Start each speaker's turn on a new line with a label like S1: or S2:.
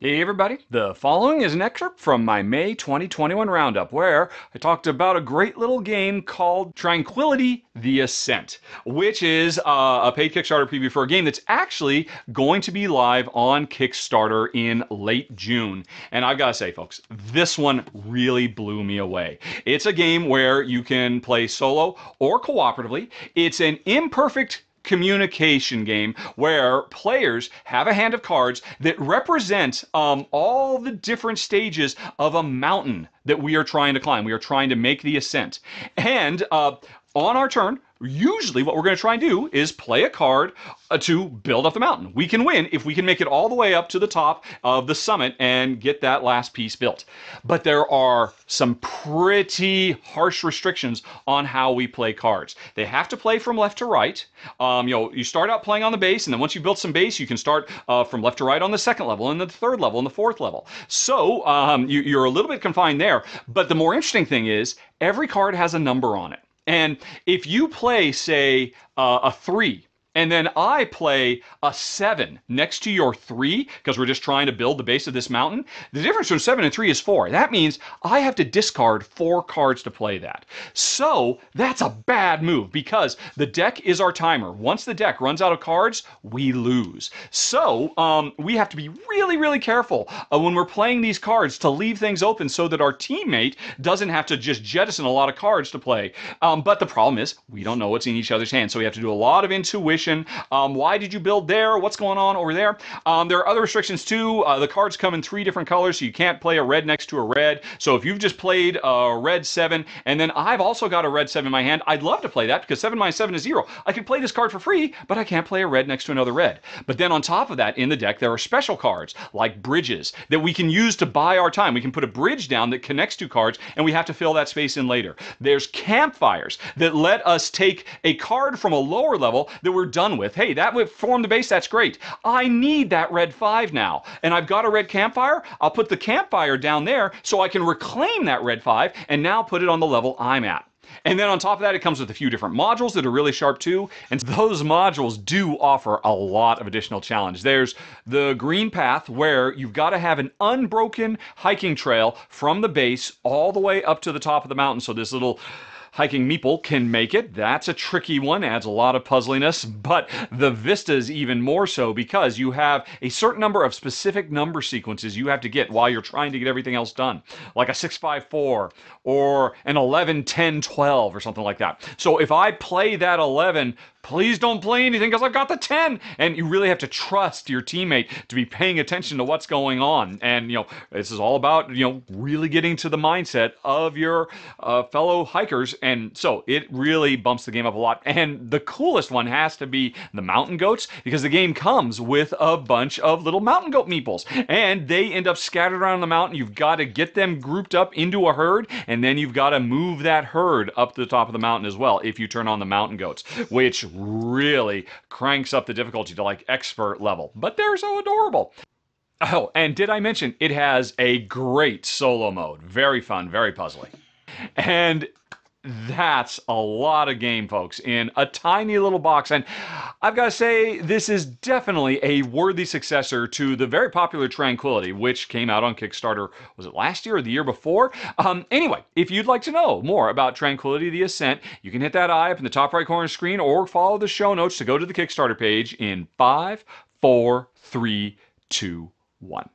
S1: Hey everybody, the following is an excerpt from my May 2021 Roundup where I talked about a great little game called Tranquility, the Ascent, which is a paid Kickstarter preview for a game that's actually going to be live on Kickstarter in late June. And I've got to say, folks, this one really blew me away. It's a game where you can play solo or cooperatively. It's an imperfect communication game where players have a hand of cards that represent all the different stages of a mountain that we are trying to climb. We are trying to make the ascent. And on our turn, usually what we're going to try and do is play a card to build up the mountain. We can win if we can make it all the way up to the top of the summit and get that last piece built. But there are some pretty harsh restrictions on how we play cards. They have to play from left to right. You start out playing on the base, and then once you build some base, you can start from left to right on the second level, and the third level, and the fourth level. So you're a little bit confined there. But the more interesting thing is every card has a number on it. And if you play, say, a 3, and then I play a 7 next to your 3, because we're just trying to build the base of this mountain, the difference between 7 and 3 is 4. That means I have to discard 4 cards to play that. So that's a bad move, because the deck is our timer. Once the deck runs out of cards, we lose. So we have to be really, really careful when we're playing these cards to leave things open so that our teammate doesn't have to just jettison a lot of cards to play. But the problem is we don't know what's in each other's hands, so we have to do a lot of intuition. Why did you build there? What's going on over there? There are other restrictions too. The cards come in 3 different colors, so you can't play a red next to a red. So if you've just played a red 7, and then I've also got a red 7 in my hand, I'd love to play that because 7 minus 7 is 0. I could play this card for free, but I can't play a red next to another red. But then on top of that, in the deck, there are special cards like bridges that we can use to buy our time. We can put a bridge down that connects 2 cards, and we have to fill that space in later. There's campfires that let us take a card from a lower level that we're done with. Hey, that would form the base. That's great. I need that red 5 now, and I've got a red campfire. I'll put the campfire down there so I can reclaim that red 5 and now put it on the level I'm at. And then on top of that, it comes with a few different modules that are really sharp too. And those modules do offer a lot of additional challenge. There's the green path where you've got to have an unbroken hiking trail from the base all the way up to the top of the mountain. So this little hiking meeple can make it. That's a tricky one, adds a lot of puzzliness, but the vistas even more so because you have a certain number of specific number sequences you have to get while you're trying to get everything else done, like a 6-5-4 or an 11-10-12 or something like that. So if I play that 11, please don't play anything because I've got the 10. And you really have to trust your teammate to be paying attention to what's going on. And, this is all about, really getting to the mindset of your fellow hikers. And so it really bumps the game up a lot. And the coolest one has to be the mountain goats, because the game comes with a bunch of little mountain goat meeples. And they end up scattered around the mountain. You've got to get them grouped up into a herd, and then you've got to move that herd up to the top of the mountain as well if you turn on the mountain goats, which really cranks up the difficulty to like expert level. But they're so adorable. Oh, and did I mention it has a great solo mode? Very fun, very puzzly. And that's a lot of game, folks, in a tiny little box. And I've got to say, this is definitely a worthy successor to the very popular Tranquility, which came out on Kickstarter, was it last year or the year before? Anyway, if you'd like to know more about Tranquility the Ascent, you can hit that eye up in the top right corner of the screen or follow the show notes to go to the Kickstarter page in 5, 4, 3, 2, 1.